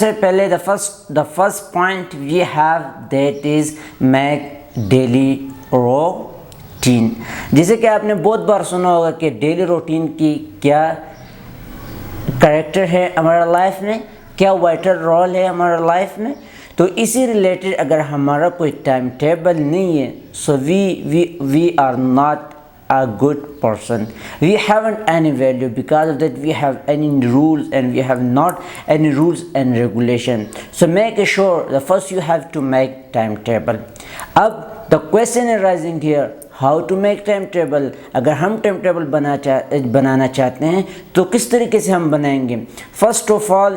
سے پہلے the first point we have that is make daily routine. جیسے کہ آپ نے بہت بار سنا ہوگا کہ ڈیلی روٹین کی کیا کریکٹر ہے ہمارا لائف میں، کیا وائٹل رول ہے ہمارا لائف میں. تو اسی ریلیٹڈ اگر ہمارا کوئی ٹائم ٹیبل نہیں ہے so we are not a good person. We haven't any value, because of that we have any rules and we have not any rules and regulation. So make sure the first you have to make timetable. Ab the question arising here, how to make timetable. اگر ہم time table بنانا چاہتے ہیں تو کس طریقے سے ہم بنائیں گے؟ فرسٹ آف آل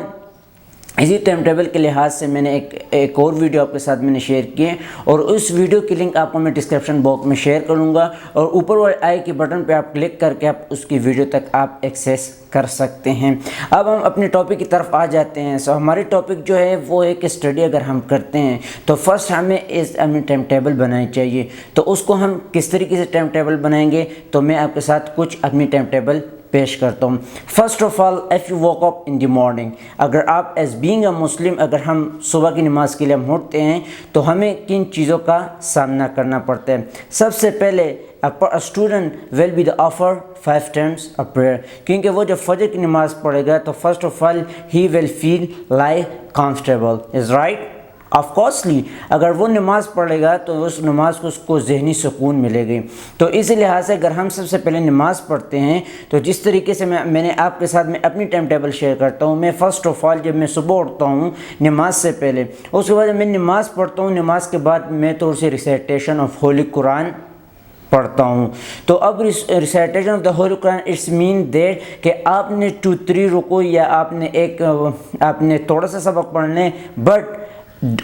اسی ٹائم ٹیبل کے لحاظ سے میں نے ایک اور ویڈیو آپ کے ساتھ میں نے شیئر کی ہے، اور اس ویڈیو کی لنک آپ کو میں ڈسکرپشن باکس میں شیئر کروں گا، اور اوپر والے آئی کے بٹن پہ آپ کلک کر کے آپ اس کی ویڈیو تک آپ ایکسیس کر سکتے ہیں. اب ہم اپنے ٹاپک کی طرف آ جاتے ہیں. سو ہماری ٹاپک جو ہے وہ ہے کہ اسٹڈی اگر ہم کرتے ہیں تو فرسٹ ہمیں ٹائم ٹیبل بنانی چاہیے. تو اس کو ہم کس طریقے سے ٹائم ٹیبل بنائیں گے، تو میں آپ کے ساتھ کچھ اپنی ٹائم ٹیبل پیش کرتا ہوں. First of all if you walk up in the morning, اگر آپ ایز بینگ اے مسلم اگر ہم صبح کی نماز کے لیے ہم اٹھتے ہیں تو ہمیں کن چیزوں کا سامنا کرنا پڑتا ہے؟ سب سے پہلے a student will be the offer 5 times a prayer، کیونکہ وہ جب فجر کی نماز پڑھے گا تو first of all he will feel like comfortable. is right؟ Of coursely اگر وہ نماز پڑھے گا تو اس نماز کو اس کو ذہنی سکون ملے گی. تو اسی لحاظ سے اگر ہم سب سے پہلے نماز پڑھتے ہیں تو جس طریقے سے میں نے آپ کے ساتھ میں اپنی ٹائم ٹیبل شیئر کرتا ہوں، میں فرسٹ آف آل جب میں صبح اٹھتا ہوں نماز سے پہلے، اس کے بعد جب میں نماز پڑھتا ہوں، نماز کے بعد میں تھوڑی سی ریسائٹیشن آف ہولی قرآن پڑھتا ہوں. تو اب recitation of the holy Quran it's mean that کہ آپ نے 2-3 رکوع یا آپ نے تھوڑا سا سبق پڑھنے، but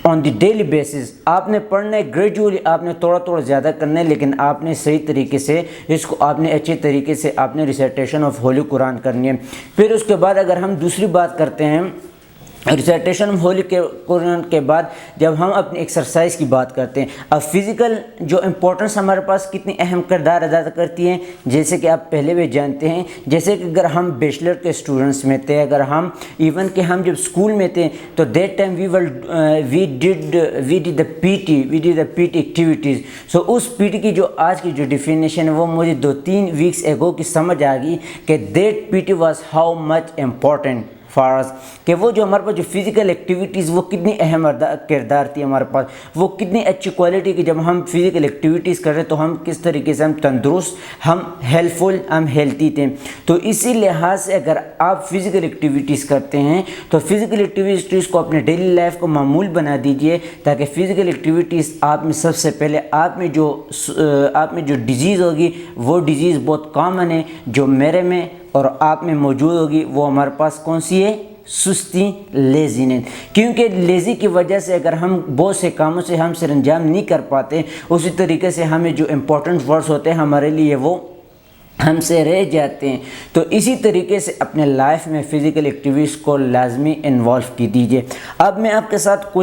on the daily basis آپ نے پڑھنا ہے، گریجولی آپ نے تھوڑا زیادہ کرنا ہے، لیکن آپ نے صحیح طریقے سے اس کو آپ نے اچھے طریقے سے آپ نے ریسائٹیشن آف ہولی قرآن کرنی ہے. پھر اس کے بعد اگر ہم دوسری بات کرتے ہیں ریسائٹیشن آف ہولی قرآن کے بعد، جب ہم اپنی ایکسرسائز کی بات کرتے ہیں، اب فزیکل جو امپورٹنس ہمارے پاس کتنی اہم کردار ادا کرتی ہیں، جیسے کہ آپ پہلے بھی جانتے ہیں، جیسے کہ اگر ہم بیچلر کے اسٹوڈنٹس میں تھے، اگر ہم ایون کہ ہم جب اسکول میں تھے تو that time we did the P T activities. So اس پی ٹی کی جو آج کی جو ڈیفینیشن ہے وہ مجھے 2-3 ویکس ایگو کی سمجھ آ گئی کہ that P T was how much important فارس، کہ وہ جو ہمارے پاس جو فزیکل ایکٹیویٹیز وہ کتنی اہم کردار تھی ہمارے پاس، وہ کتنی اچھی کوالٹی کی. جب ہم فزیکل ایکٹیویٹیز کر رہے تو ہم کس طریقے سے ہم تندرست، ہم ہیلپ فل، ہم ہیلتھی تھے. تو اسی لحاظ سے اگر آپ فزیکل ایکٹیویٹیز کرتے ہیں تو فزیکل ایکٹیویٹیز کو اپنے ڈیلی لائف کو معمول بنا دیجئے، تاکہ فزیکل ایکٹیویٹیز آپ میں سب سے پہلے آپ میں جو ڈیزیز ہوگی وہ ڈیزیز بہت کامن ہے جو میرے میں اور آپ میں موجود ہوگی، وہ ہمارے پاس کون سی ہے؟ سستی، لیزینس. کیونکہ لیزی کی وجہ سے اگر ہم بہت سے کاموں سے ہم سر انجام نہیں کر پاتے، اسی طریقے سے ہمیں جو امپورٹنٹ ورڈز ہوتے ہیں ہمارے لیے وہ ہم سے رہ جاتے ہیں. تو اسی طریقے سے اپنے لائف میں فزیکل ایکٹیویٹیز کو لازمی انوالو کی دیجیے. اب میں آپ کے ساتھ کچھ